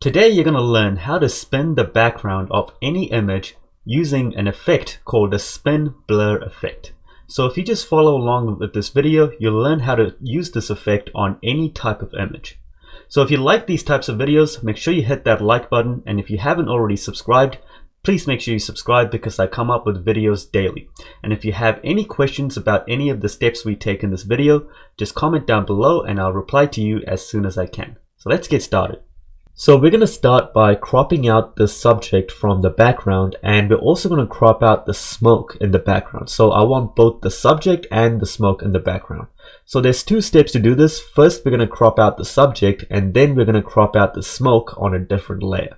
Today you're going to learn how to spin the background of any image using an effect called the spin blur effect. So if you just follow along with this video, you'll learn how to use this effect on any type of image. So if you like these types of videos, make sure you hit that like button, and if you haven't already subscribed, please make sure you subscribe because I come up with videos daily. And if you have any questions about any of the steps we take in this video, just comment down below and I'll reply to you as soon as I can. So let's get started. So we're going to start by cropping out the subject from the background, and we're also going to crop out the smoke in the background. So I want both the subject and the smoke in the background. So there's two steps to do this. First, we're going to crop out the subject, and then we're going to crop out the smoke on a different layer.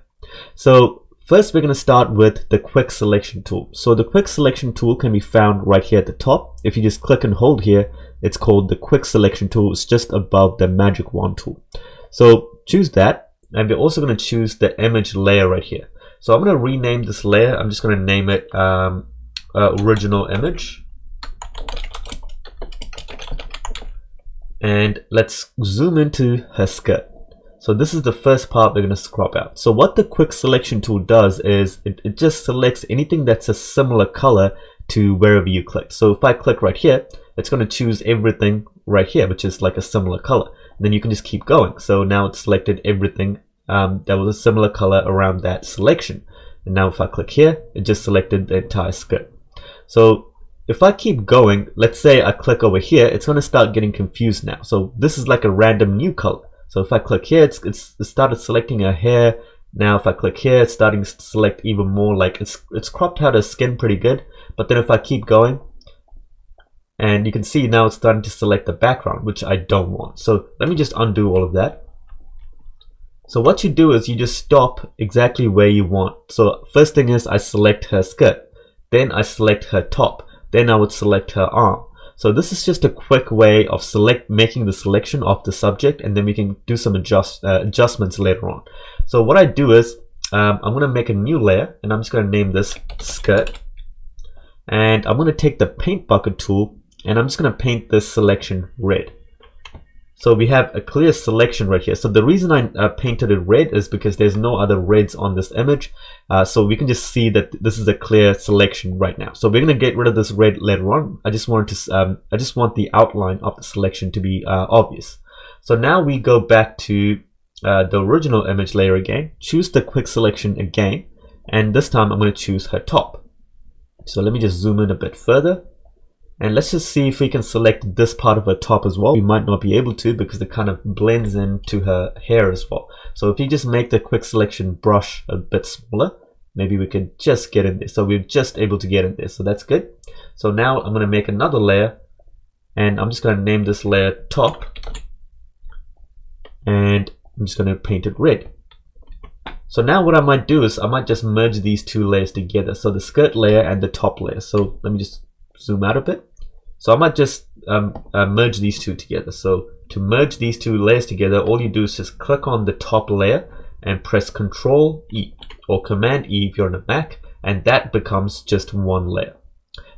So first, we're going to start with the quick selection tool. So the quick selection tool can be found right here at the top. If you just click and hold here, it's called the quick selection tool. It's just above the magic wand tool. So choose that. And we're also going to choose the image layer right here. So I'm going to rename this layer. I'm just going to name it original image. And let's zoom into her skirt. So this is the first part we're going to crop out. So what the quick selection tool does is it just selects anything that's a similar color to wherever you click. So if I click right here, it's going to choose everything right here, which is like a similar color. And then you can just keep going. So now it's selected everything that was a similar color around that selection. And now if I click here, it just selected the entire skirt. So if I keep going, let's say I click over here, it's going to start getting confused now. So this is like a random new color. So if I click here, it started selecting her hair. Now if I click here, it's starting to select even more. Like it's cropped out her skin pretty good. But then if I keep going, and you can see now it's starting to select the background, which I don't want. So let me just undo all of that. So what you do is you just stop exactly where you want. So first thing is I select her skirt, then I select her top, then I would select her arm. So this is just a quick way of making the selection of the subject, and then we can do some adjustments later on. So what I do is I'm going to make a new layer, and I'm just going to name this skirt. And I'm going to take the paint bucket tool, and I'm just going to paint this selection red. So we have a clear selection right here. So the reason I painted it red is because there's no other reds on this image. So we can just see that this is a clear selection right now. So we're going to get rid of this red later on. I just want the outline of the selection to be obvious. So now we go back to the original image layer again, choose the quick selection again, and this time I'm going to choose her top. So let me just zoom in a bit further. And let's just see if we can select this part of her top as well. We might not be able to because it kind of blends into her hair as well. So if you just make the quick selection brush a bit smaller, maybe we can just get in there. So we're just able to get in there. So that's good. So now I'm going to make another layer, and I'm just going to name this layer top. And I'm just going to paint it red. So now what I might do is I might just merge these two layers together. So the skirt layer and the top layer. So let me just zoom out a bit. So I might just merge these two together. So to merge these two layers together, all you do is just click on the top layer and press Control E or Command E if you're on a Mac, and that becomes just one layer.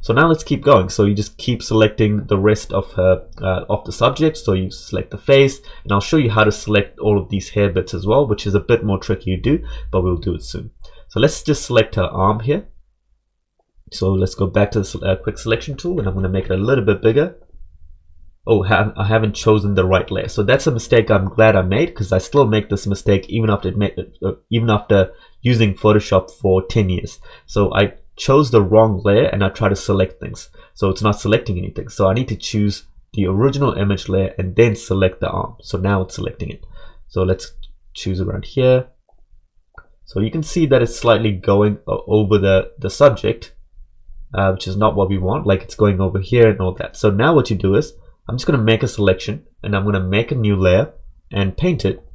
So now let's keep going. So you just keep selecting the rest of her of the subject. So you select the face, and I'll show you how to select all of these hair bits as well, which is a bit more tricky to do, but we'll do it soon. So let's just select her arm here. So let's go back to the quick selection tool, and I'm going to make it a little bit bigger. Oh, I haven't chosen the right layer. So that's a mistake I'm glad I made, because I still make this mistake even after using Photoshop for 10 years. So I chose the wrong layer and I try to select things. So it's not selecting anything. So I need to choose the original image layer and then select the arm. So now it's selecting it. So let's choose around here. So you can see that it's slightly going over the subject. Which is not what we want, like it's going over here and all that. So now what you do is I'm just going to make a selection, and I'm going to make a new layer and paint it,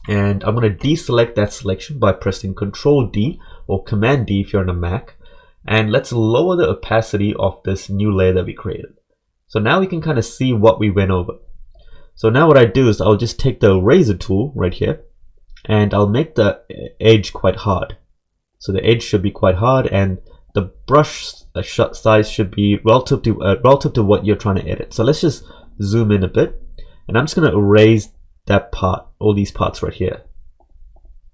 and I'm going to deselect that selection by pressing Control D or Command D if you're on a Mac, and let's lower the opacity of this new layer that we created. So now we can kind of see what we went over. So now what I do is I'll just take the eraser tool right here, and I'll make the edge quite hard. So the edge should be quite hard, and the brush size should be relative to what you're trying to edit. So let's just zoom in a bit, and I'm just going to erase that part, all these parts right here.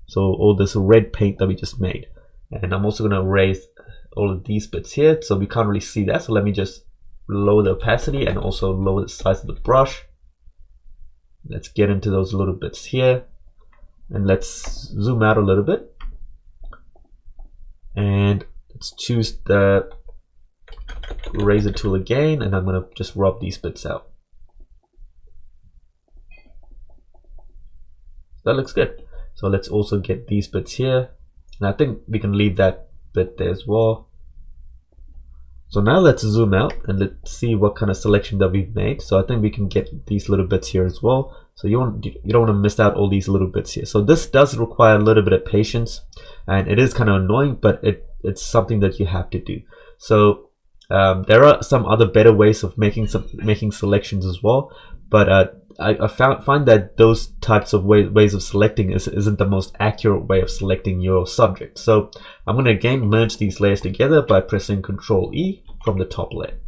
So all this red paint that we just made. And I'm also going to erase all of these bits here, so we can't really see that. So let me just lower the opacity and also lower the size of the brush. Let's get into those little bits here, and let's zoom out a little bit, and let's choose the eraser tool again, and I'm going to just rub these bits out. That looks good. So let's also get these bits here, and I think we can leave that bit there as well. So now let's zoom out and let's see what kind of selection that we've made. So I think we can get these little bits here as well. So you don't want to miss out all these little bits here. So this does require a little bit of patience, and it is kind of annoying, but it's something that you have to do. So there are some other better ways of making selections as well, but I find that those types of ways of selecting isn't the most accurate way of selecting your subject. So I'm going to again merge these layers together by pressing Ctrl E from the top layer.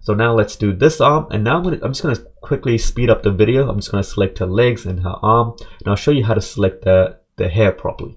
So now let's do this arm, and now I'm just going to quickly speed up the video. I'm just going to select her legs and her arm, and I'll show you how to select the hair properly.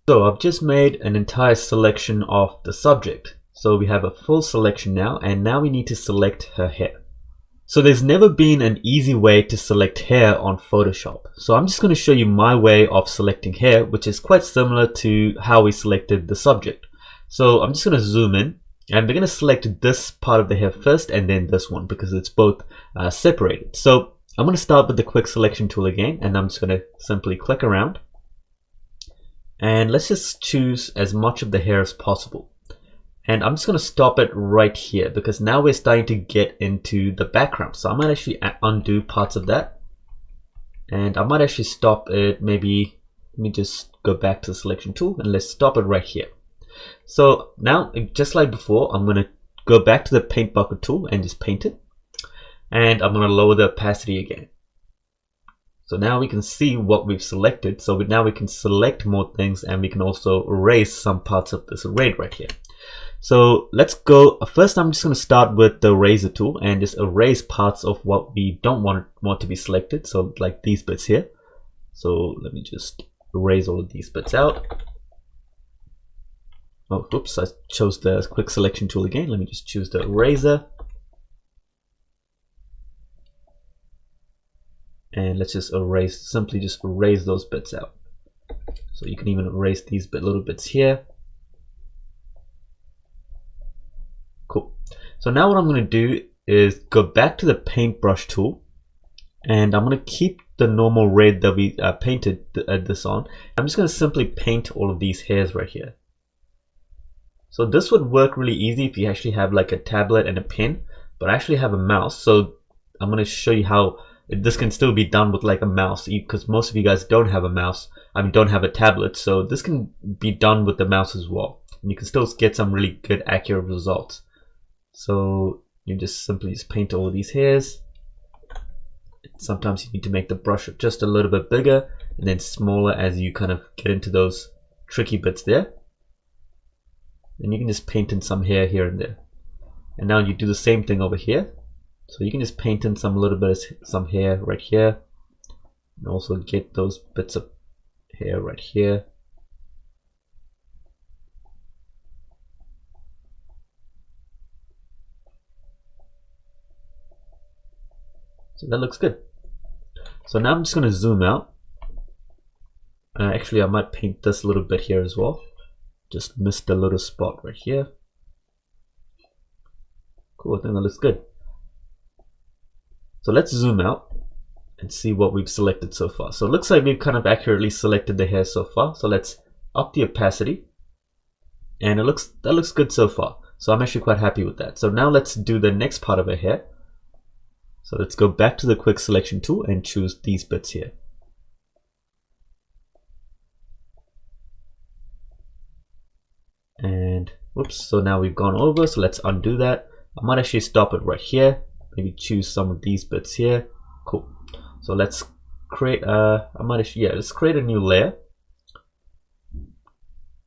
So I've just made an entire selection of the subject. So we have a full selection now, and now we need to select her hair. So there's never been an easy way to select hair on Photoshop. So I'm just going to show you my way of selecting hair, which is quite similar to how we selected the subject. So I'm just going to zoom in, and we're going to select this part of the hair first and then this one, because it's both separated. So I'm going to start with the quick selection tool again, and I'm just going to simply click around. And let's just choose as much of the hair as possible. And I'm just going to stop it right here, because now we're starting to get into the background. So I might actually undo parts of that. And I might actually stop it, maybe, let me just go back to the selection tool, and let's stop it right here. So now, just like before, I'm going to go back to the paint bucket tool and just paint it. And I'm going to lower the opacity again. So now we can see what we've selected. So now we can select more things, and we can also erase some parts of this array right here. So let's go. First, I'm just going to start with the eraser tool and just erase parts of what we don't want to be selected. So like these bits here. So let me just erase all of these bits out. Oh, oops, I chose the quick selection tool again. Let me just choose the eraser. And let's just erase, simply just erase those bits out. So you can even erase these little bits here. Cool. So now what I'm going to do is go back to the paintbrush tool, and I'm going to keep the normal red that we painted this on. I'm just going to simply paint all of these hairs right here. So this would work really easy if you actually have like a tablet and a pen, but I actually have a mouse. So I'm going to show you how this can still be done with like a mouse, because most of you guys don't have a mouse. I mean, don't have a tablet. So this can be done with the mouse as well. And you can still get some really good accurate results. So you just simply paint all these hairs. Sometimes you need to make the brush just a little bit bigger and then smaller as you kind of get into those tricky bits there. And you can just paint in some hair here and there. And now you do the same thing over here. So you can just paint in some little bit of some hair right here, and also get those bits of hair right here. So that looks good. So now I'm just going to zoom out. Actually, I might paint this little bit here as well. Just missed a little spot right here. Cool, I think that looks good. So let's zoom out and see what we've selected so far. So it looks like we've kind of accurately selected the hair so far. So let's up the opacity, and that looks good so far. So I'm actually quite happy with that. So now let's do the next part of her hair. So let's go back to the quick selection tool and choose these bits here. and whoops, so now we've gone over, so let's undo that. I might actually stop it right here, maybe choose some of these bits here. Cool. So let's create let's create a new layer,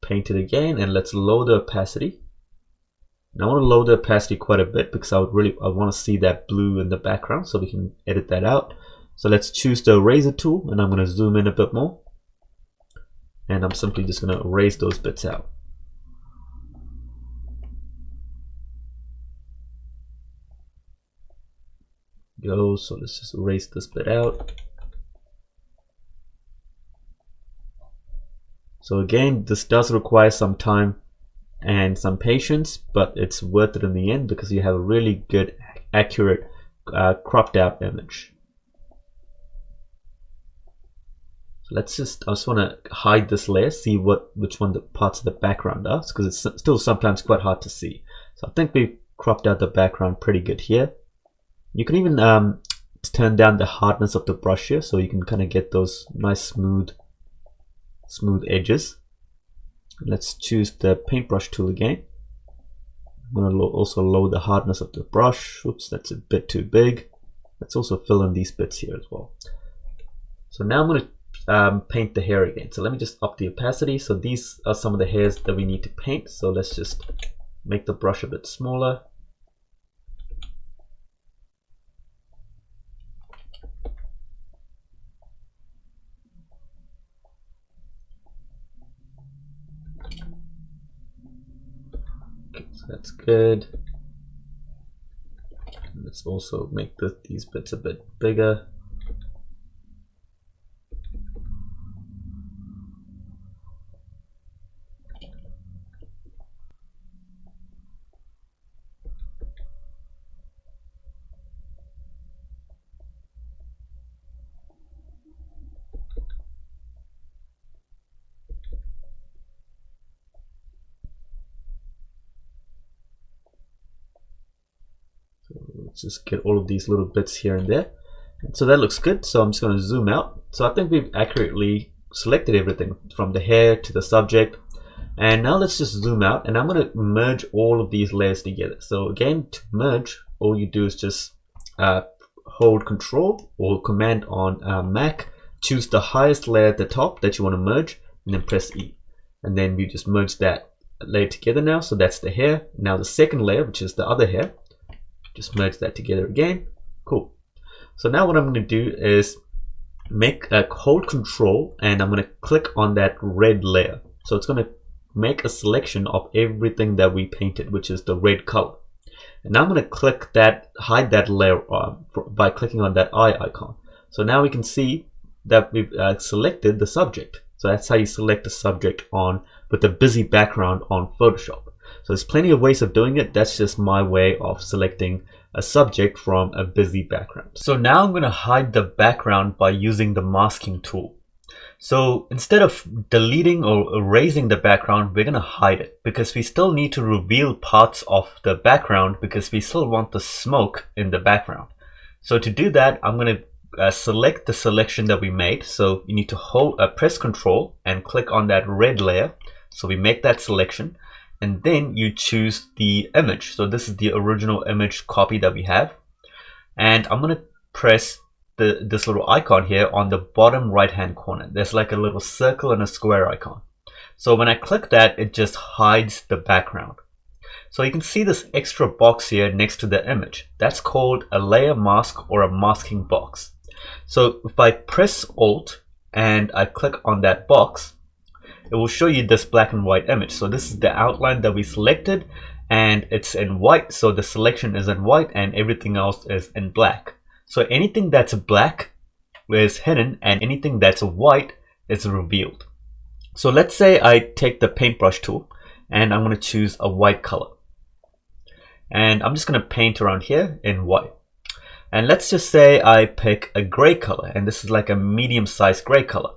paint it again, and let's lower the opacity. And I want to lower the opacity quite a bit because I want to see that blue in the background, so we can edit that out. So let's choose the eraser tool, and I'm going to zoom in a bit more, and I'm simply just going to erase those bits out. Go, so let's just erase this bit out. So again, this does require some time and some patience, but it's worth it in the end because you have a really good, accurate, cropped out image. So I just want to hide this layer, see which one the parts of the background are, because it's still sometimes quite hard to see. So I think we've cropped out the background pretty good here. You can even turn down the hardness of the brush here, so you can kind of get those nice smooth edges. Let's choose the paintbrush tool again. I'm going to also lower the hardness of the brush. Oops, that's a bit too big. Let's also fill in these bits here as well. So now I'm going to paint the hair again. So let me just up the opacity. So these are some of the hairs that we need to paint. So let's just make the brush a bit smaller. That's good. Let's also make these bits a bit bigger. Let's just get all of these little bits here and there. So that looks good. So I'm just going to zoom out. So I think we've accurately selected everything from the hair to the subject. And now let's just zoom out, and I'm going to merge all of these layers together. So again, to merge, all you do is just hold Control or Command on Mac, choose the highest layer at the top that you want to merge, and then press E. And then we just merge that layer together now. So that's the hair. Now the second layer, which is the other hair, just merge that together again. Cool. So now what I'm going to do is hold Control, and I'm going to click on that red layer. So it's going to make a selection of everything that we painted, which is the red color. And now I'm going to click that, hide that layer by clicking on that eye icon. So now we can see that we've selected the subject. So that's how you select a subject with a busy background on Photoshop. So there's plenty of ways of doing it. That's just my way of selecting a subject from a busy background. So now I'm going to hide the background by using the masking tool. So instead of deleting or erasing the background, we're going to hide it because we still need to reveal parts of the background because we still want the smoke in the background. So to do that, I'm going to select the selection that we made. So you need to press Control and click on that red layer. So we make that selection. And then you choose the image. So this is the original image copy that we have. And I'm going to press this little icon here on the bottom right hand corner. There's like a little circle and a square icon. So when I click that, it just hides the background. So you can see this extra box here next to the image. That's called a layer mask or a masking box. So if I press Alt and I click on that box, it will show you this black and white image. So this is the outline that we selected, and it's in white. So the selection is in white and everything else is in black. So anything that's black is hidden and anything that's white is revealed. So let's say I take the paintbrush tool and I'm going to choose a white color. And I'm just going to paint around here in white. And let's just say I pick a gray color, and this is like a medium-sized gray color,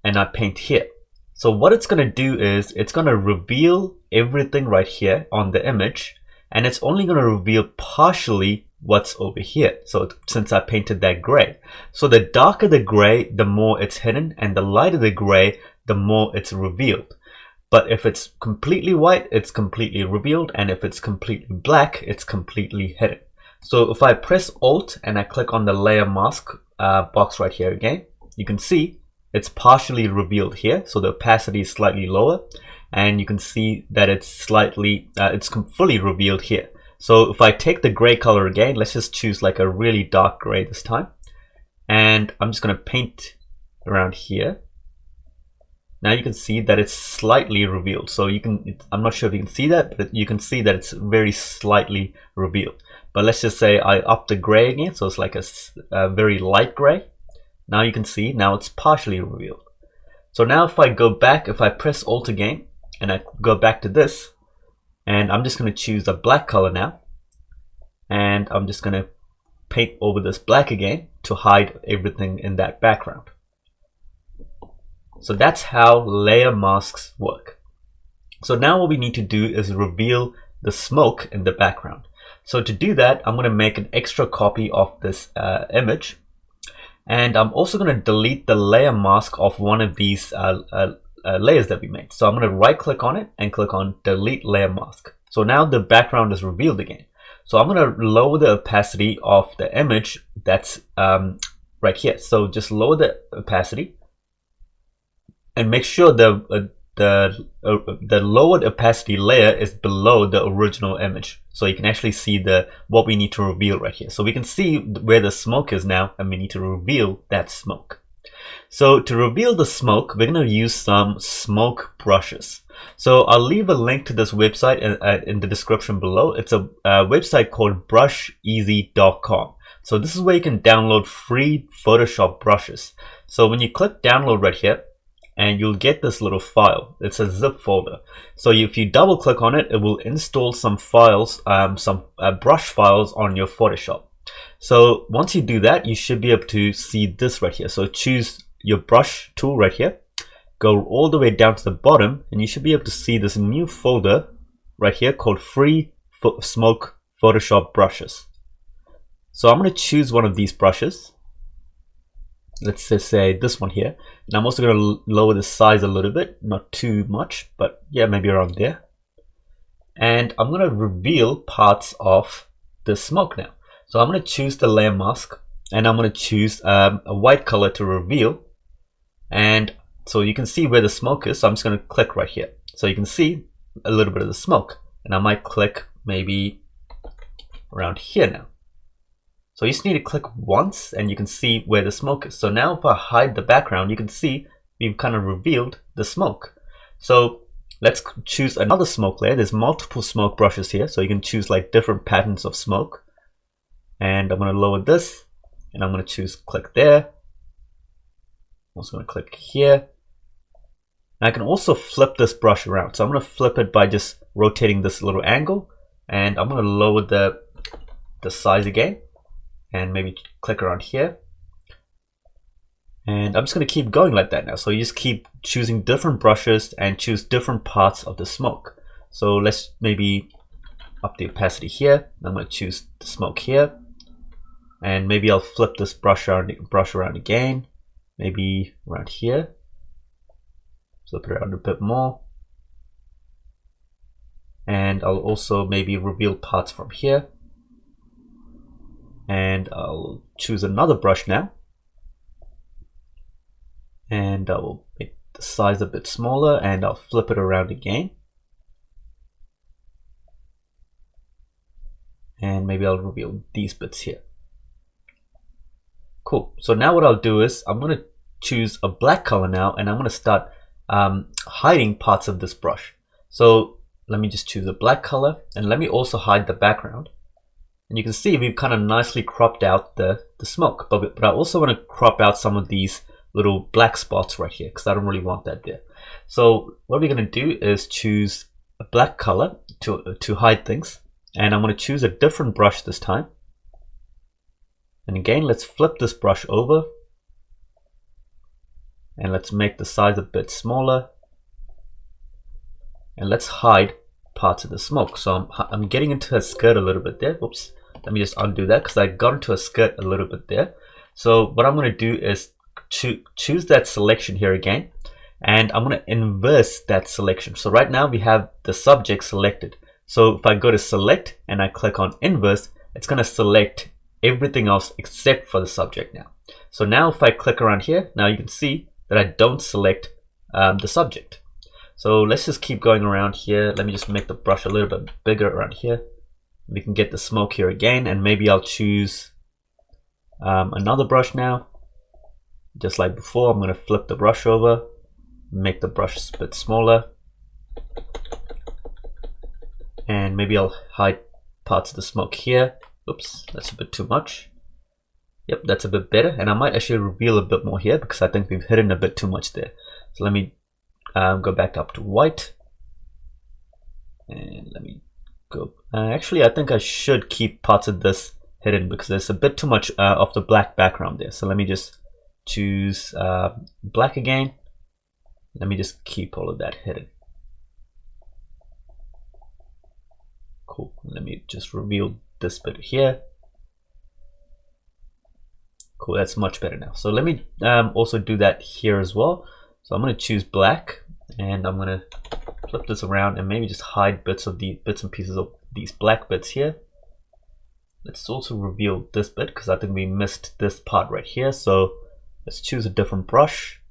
and I paint here. So what it's going to do is it's going to reveal everything right here on the image, and it's only going to reveal partially what's over here. So since I painted that gray, so the darker the gray, the more it's hidden, and the lighter the gray, the more it's revealed. But if it's completely white, it's completely revealed, and if it's completely black, it's completely hidden. So if I press Alt and I click on the layer mask box right here again, you can see it's partially revealed here, so the opacity is slightly lower, and you can see that it's slightly it's fully revealed here. So if I take the gray color again, let's just choose like a really dark gray this time, and I'm just going to paint around here. Now you can see that it's slightly revealed. So you can, I'm not sure if you can see that, but you can see that it's very slightly revealed. But let's just say I up the gray again, so it's like a very light gray. Now you can see, now it's partially revealed. So now if I go back, if I press Alt again, and I go back to this, and I'm just going to choose a black color now, and I'm just going to paint over this black again to hide everything in that background. So that's how layer masks work. So now what we need to do is reveal the smoke in the background. So to do that, I'm going to make an extra copy of this image, and I'm also going to delete the layer mask of one of these layers that we made. So I'm going to right click on it and click on delete layer mask. So now the background is revealed again. So I'm going to lower the opacity of the image that's right here. So just lower the opacity and make sure the lowered opacity layer is below the original image, so you can actually see what we need to reveal right here. So we can see where the smoke is now, and we need to reveal that smoke. So to reveal the smoke, we're going to use some smoke brushes. So I'll leave a link to this website in the description below. It's a website called brusheasy.com. So this is where you can download free Photoshop brushes. So when you click download right here, and you'll get this little file. It's a zip folder. So if you double click on it, it will install some files, some brush files on your Photoshop. So once you do that, you should be able to see this right here. So choose your brush tool right here, go all the way down to the bottom, and you should be able to see this new folder right here called Free Smoke Photoshop Brushes. So I'm going to choose one of these brushes. Let's just say this one here, and I'm also going to lower the size a little bit, not too much, but yeah, maybe around there. And I'm going to reveal parts of the smoke now. So I'm going to choose the layer mask, and I'm going to choose a white color to reveal. And so you can see where the smoke is, so I'm just going to click right here. So you can see a little bit of the smoke, and I might click maybe around here now. So you just need to click once and you can see where the smoke is. So now if I hide the background, you can see we've kind of revealed the smoke. So let's choose another smoke layer. There's multiple smoke brushes here, so you can choose like different patterns of smoke. And I'm going to lower this, and I'm going to choose click there. I'm also going to click here. And I can also flip this brush around. So I'm going to flip it by just rotating this little angle, and I'm going to lower the size again. And maybe click around here, and I'm just going to keep going like that now. So you just keep choosing different brushes and choose different parts of the smoke. So let's maybe up the opacity here. I'm going to choose the smoke here, and maybe I'll flip this brush around again, maybe around here, flip it around a bit more, and I'll also maybe reveal parts from here. And I'll choose another brush now, and I'll make the size a bit smaller, and I'll flip it around again, and maybe I'll reveal these bits here. Cool. So now what I'll do is I'm going to choose a black color now, and I'm going to start hiding parts of this brush. So let me just choose a black color, and let me also hide the background. And you can see we've kind of nicely cropped out the smoke, but I also want to crop out some of these little black spots right here because I don't really want that there. So what we're going to do is choose a black color to hide things, and I'm going to choose a different brush this time. And again, let's flip this brush over, and let's make the size a bit smaller, and let's hide parts of the smoke. So I'm getting into a skirt a little bit there. Whoops. Let me just undo that because I got into a skirt a little bit there. So what I'm going to do is choose that selection here again, and I'm going to inverse that selection. So right now we have the subject selected. So if I go to select and I click on inverse, it's going to select everything else except for the subject now. So now if I click around here, now you can see that I don't select the subject. So let's just keep going around here. Let me just make the brush a little bit bigger around here. We can get the smoke here again, and maybe I'll choose another brush now. Just like before, I'm going to flip the brush over, make the brush a bit smaller, and maybe I'll hide parts of the smoke here. Oops, that's a bit too much. Yep, that's a bit better, and I might actually reveal a bit more here because I think we've hidden a bit too much there. So let me go back up to white, and let me go. Actually, I think I should keep parts of this hidden because there's a bit too much of the black background there. So let me just choose black again. Let me just keep all of that hidden. Cool. Let me just reveal this bit here. Cool, that's much better now. So let me also do that here as well. So I'm going to choose black, and I'm going to flip this around and maybe just hide bits and pieces of these black bits here. Let's also reveal this bit because I think we missed this part right here. So let's choose a different brush.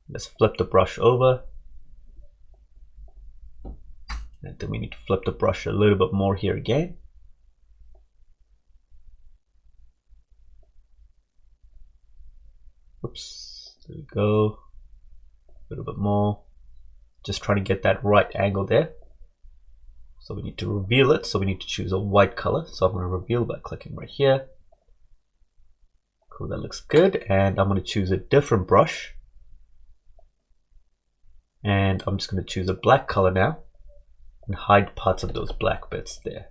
Let's flip the brush over. And then we need to flip the brush a little bit more here again. Oops, there we go. A little bit more. Just trying to get that right angle there. So we need to reveal it. So we need to choose a white color. So I'm going to reveal by clicking right here. Cool, that looks good. And I'm going to choose a different brush. And I'm just going to choose a black color now and hide parts of those black bits there.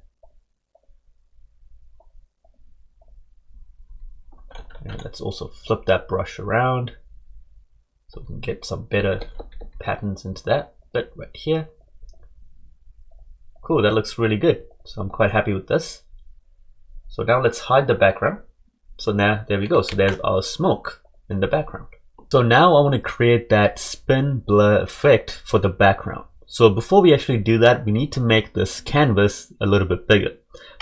And let's also flip that brush around so we can get some better patterns into that bit right here. Cool, that looks really good. So I'm quite happy with this. So now let's hide the background. So now there we go. So there's our smoke in the background. So now I want to create that spin blur effect for the background. So before we actually do that, we need to make this canvas a little bit bigger.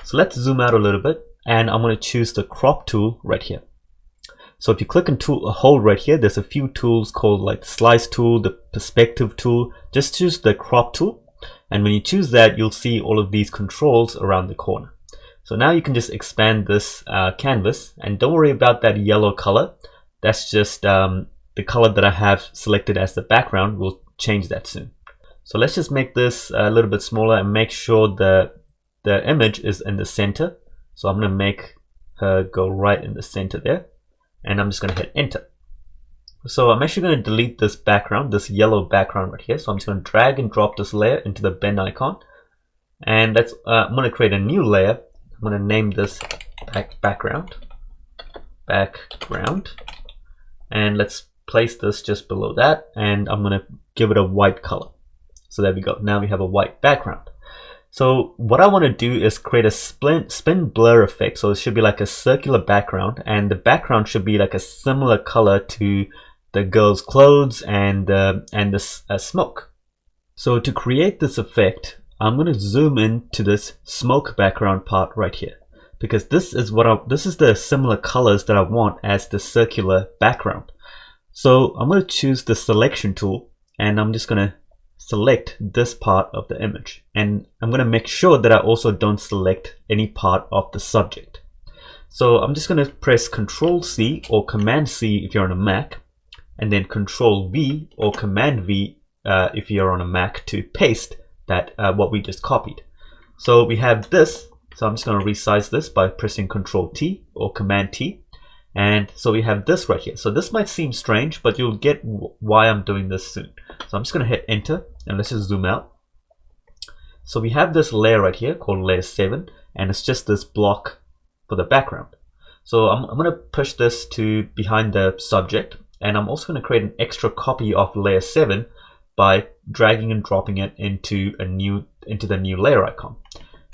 So let's zoom out a little bit, and I'm going to choose the crop tool right here. So if you click on a hole right here, there's a few tools called like the slice tool, the perspective tool. Just choose the crop tool, and when you choose that, you'll see all of these controls around the corner. So now you can just expand this canvas, and don't worry about that yellow color. That's just the color that I have selected as the background. We'll change that soon. So let's just make this a little bit smaller and make sure the image is in the center. So I'm going to make her go right in the center there. And I'm just going to hit enter. So I'm actually going to delete this background, this yellow background right here. So I'm just going to drag and drop this layer into the pen icon. And I'm going to create a new layer. I'm going to name this background. And let's place this just below that. And I'm going to give it a white color. So there we go. Now we have a white background. So what I want to do is create a spin blur effect. So it should be like a circular background, and the background should be like a similar color to the girl's clothes and the smoke. So to create this effect, I'm going to zoom in to this smoke background part right here, because this is the similar colors that I want as the circular background. So I'm going to choose the selection tool, and I'm just going to select this part of the image, and I'm going to make sure that I also don't select any part of the subject. So I'm just going to press Control C or Command C if you're on a Mac, and then Control V or Command V if you're on a Mac to paste that what we just copied. So we have this. So I'm just going to resize this by pressing Control T or Command T. And so we have this right here. So this might seem strange, but you'll get why I'm doing this soon. So I'm just going to hit enter, and let's just zoom out. So we have this layer right here called layer 7, and it's just this block for the background. So I'm going to push this to behind the subject, and I'm also going to create an extra copy of layer 7 by dragging and dropping it into the new layer icon.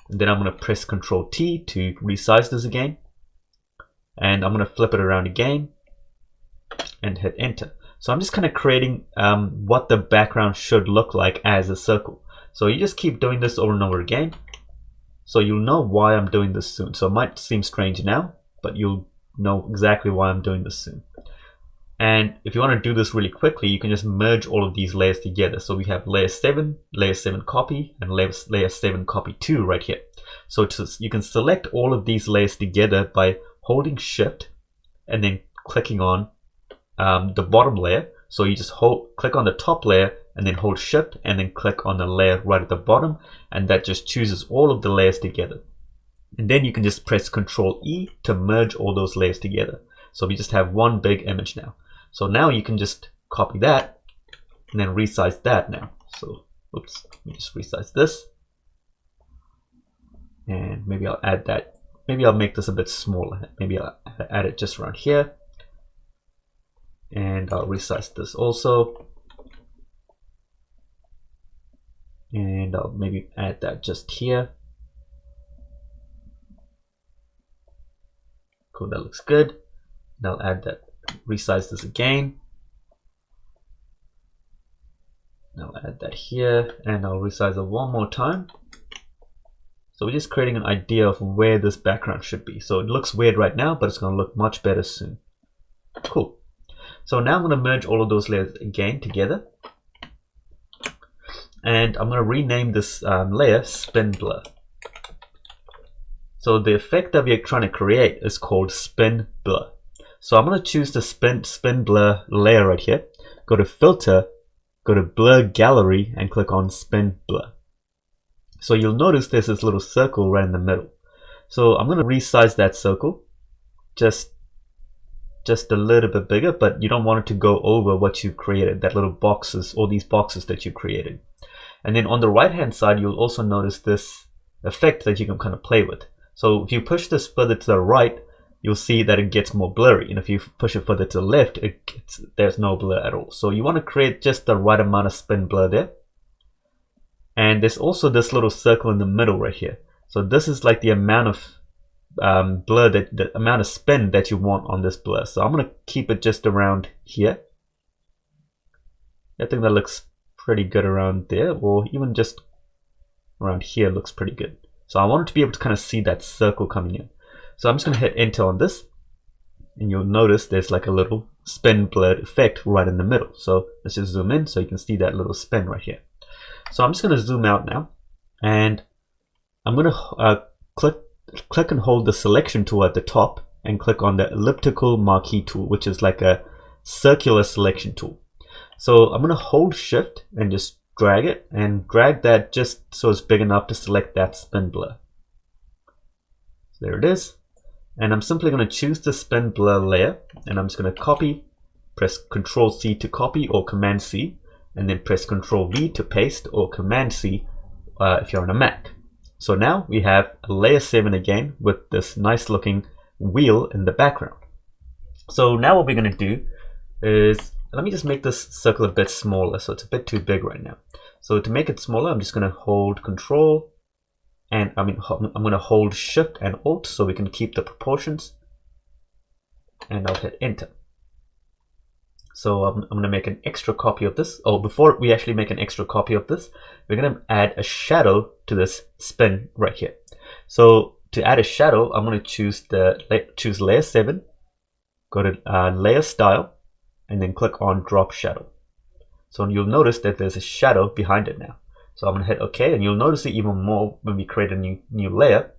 And then I'm going to press Control T to resize this again. And I'm going to flip it around again and hit enter. So I'm just kind of creating what the background should look like as a circle. So you just keep doing this over and over again. So you'll know why I'm doing this soon. So it might seem strange now, but you'll know exactly why I'm doing this soon. And if you want to do this really quickly, you can just merge all of these layers together. So we have layer 7 copy, and layer 7 copy 2 right here. So you can select all of these layers together by holding shift and then clicking on the bottom layer. So you just click on the top layer and then hold shift and then click on the layer right at the bottom, and that just chooses all of the layers together. And then you can just press Ctrl E to merge all those layers together. So we just have one big image now. So now you can just copy that and then resize that now. So oops, let me just resize this. And maybe I'll add that. Maybe I'll make this a bit smaller. Maybe I'll add it just around here. And I'll resize this also. And I'll maybe add that just here. Cool, that looks good. And I'll add that, resize this again. I'll add that here, and I'll resize it one more time. So we're just creating an idea of where this background should be. So it looks weird right now, but it's going to look much better soon. Cool. So now I'm going to merge all of those layers again together. And I'm going to rename this layer Spin Blur. So the effect that we're trying to create is called Spin Blur. So I'm going to choose the Spin Blur layer right here. Go to Filter, go to Blur Gallery, and click on Spin Blur. So you'll notice there's this little circle right in the middle. So I'm going to resize that circle just a little bit bigger, but you don't want it to go over what you created, that little boxes, all these boxes that you created. And then on the right hand side, you'll also notice this effect that you can kind of play with. So if you push this further to the right, you'll see that it gets more blurry. And if you push it further to the left, there's no blur at all. So you want to create just the right amount of spin blur there. And there's also this little circle in the middle right here. So this is like the amount of blur, the amount of spin that you want on this blur. So I'm going to keep it just around here. I think that looks pretty good around there, or even just around here looks pretty good. So I want it to be able to kind of see that circle coming in. So I'm just going to hit enter on this, and you'll notice there's like a little spin blurred effect right in the middle. So let's just zoom in so you can see that little spin right here. So I'm just going to zoom out now, and I'm going to click and hold the selection tool at the top and click on the elliptical marquee tool, which is like a circular selection tool. So I'm going to hold shift and just drag it, and drag that just so it's big enough to select that spin blur. So there it is. And I'm simply going to choose the spin blur layer, and I'm just going to copy, press Ctrl C to copy or Command C, and then press Ctrl V to paste or Command C if you're on a Mac. So now we have a layer 7 again with this nice looking wheel in the background. So now what we're going to do is, let me just make this circle a bit smaller, so it's a bit too big right now. So to make it smaller, I'm just going to hold Control, and I'm going to hold Shift and Alt so we can keep the proportions, and I'll hit Enter. So I'm going to make an extra copy of this. Oh, before we actually make an extra copy of this, we're going to add a shadow to this spin right here. So to add a shadow, I'm going to choose layer 7, go to Layer Style, and then click on Drop Shadow. So you'll notice that there's a shadow behind it now. So I'm going to hit OK, and you'll notice it even more when we create a new layer.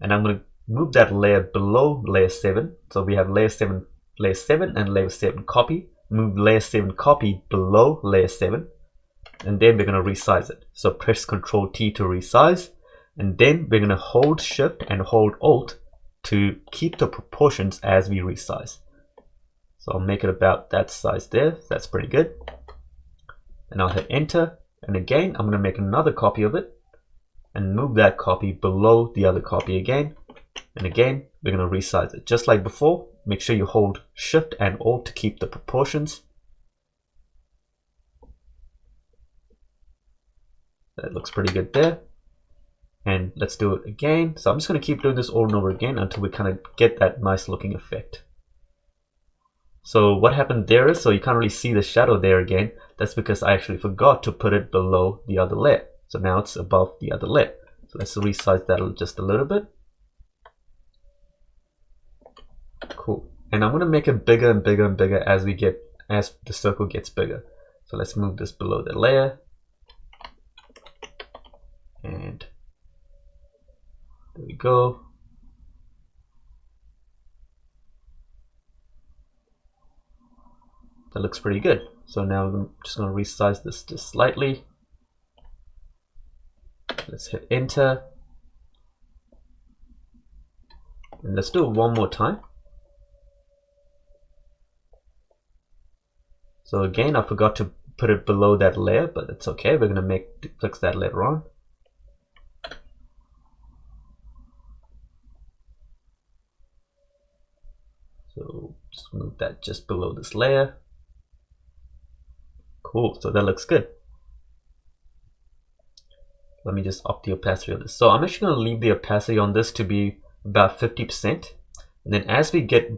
And I'm going to move that layer below layer 7. So we have layer 7 and layer 7 copy. Move layer 7 copy below layer 7, and then we're going to resize it. So press Ctrl T to resize, and then we're going to hold Shift and hold Alt to keep the proportions as we resize. So I'll make it about that size there. That's pretty good. And I'll hit Enter, and again I'm going to make another copy of it and move that copy below the other copy again, and again we're going to resize it just like before. Make sure you hold Shift and Alt to keep the proportions. That looks pretty good there. And let's do it again. So I'm just going to keep doing this over and over again until we kind of get that nice looking effect. So what happened there is, so you can't really see the shadow there again. That's because I actually forgot to put it below the other layer. So now it's above the other layer. So let's resize that just a little bit. Cool. And I'm going to make it bigger and bigger and bigger as the circle gets bigger. So let's move this below the layer. And there we go. That looks pretty good. So now I'm just going to resize this just slightly. Let's hit enter. And let's do it one more time. So again, I forgot to put it below that layer, but it's okay. We're going to fix that later on. So just move that just below this layer. Cool, so that looks good. Let me just up the opacity of this. So I'm actually going to leave the opacity on this to be about 50%. And then as we get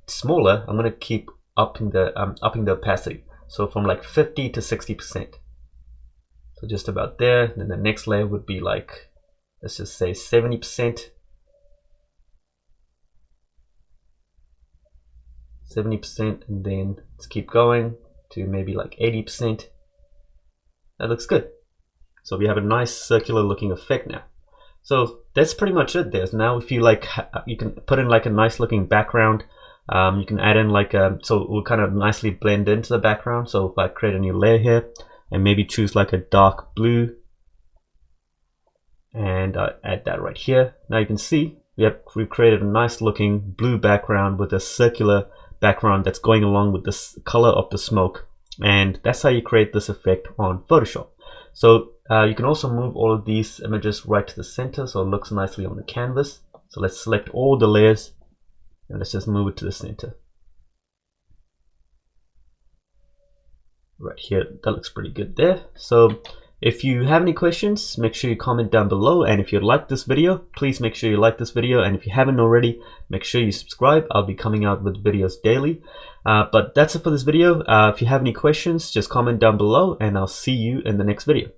smaller, I'm going to keep upping the opacity. So from like 50 to 60%. So just about there. And then the next layer would be like, let's just say 70%. 70%, and then let's keep going to maybe like 80%. That looks good. So we have a nice circular looking effect now. So that's pretty much it there. Now if you like, you can put in like a nice looking background. You can add in like so it will kind of nicely blend into the background. So if I create a new layer here and maybe choose like a dark blue and add that right here. Now you can see we've created a nice looking blue background with a circular background that's going along with the color of the smoke, and that's how you create this effect on Photoshop. So you can also move all of these images right to the center so it looks nicely on the canvas. So let's select all the layers and let's just move it to the center. Right here, that looks pretty good there. So if you have any questions, make sure you comment down below, and if you like this video, please make sure you like this video, and if you haven't already, make sure you subscribe. I'll be coming out with videos daily. But that's it for this video. If you have any questions, just comment down below, and I'll see you in the next video.